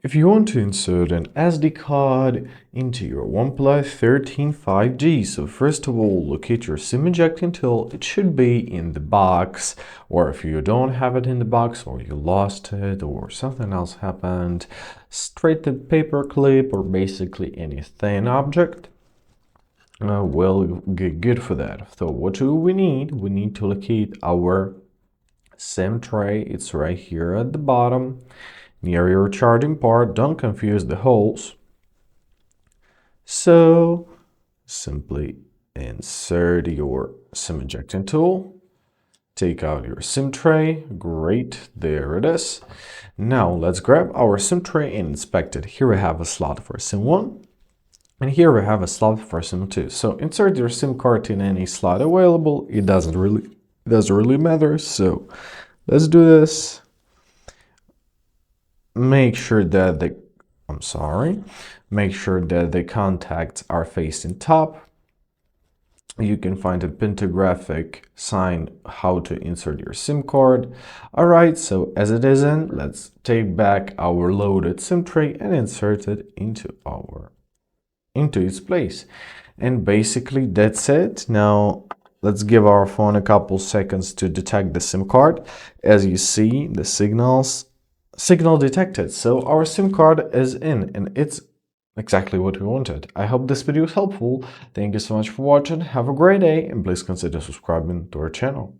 If you want to insert an SD card into your OnePlus 13 5G, so first of all, locate your SIM ejecting tool. It should be in the box, or if you don't have it in the box, or you lost it, or something else happened, straight the paper clip, or basically any thin object will get good for that. So what do we need? We need to locate our SIM tray. It's right here at the bottom near your charging port. Don't confuse the holes. So simply insert your SIM ejecting tool, take out your SIM tray. Great, there it is. Now let's grab our SIM tray and inspect it. Here we have a slot for SIM 1 and here we have a slot for SIM 2. So insert your SIM card in any slot available. It doesn't really matter. So let's do this. Make sure that the contacts are facing top. You can find a pictographic sign how to insert your SIM card. All right, so as it is in, let's take back our loaded SIM tray and insert it into its place. And basically that's it. Now let's give our phone a couple seconds to detect the SIM card. As you see, the signal detected, so our SIM card is in and it's exactly what we wanted. I hope this video is helpful. Thank you so much for watching. Have a great day and please consider subscribing to our channel.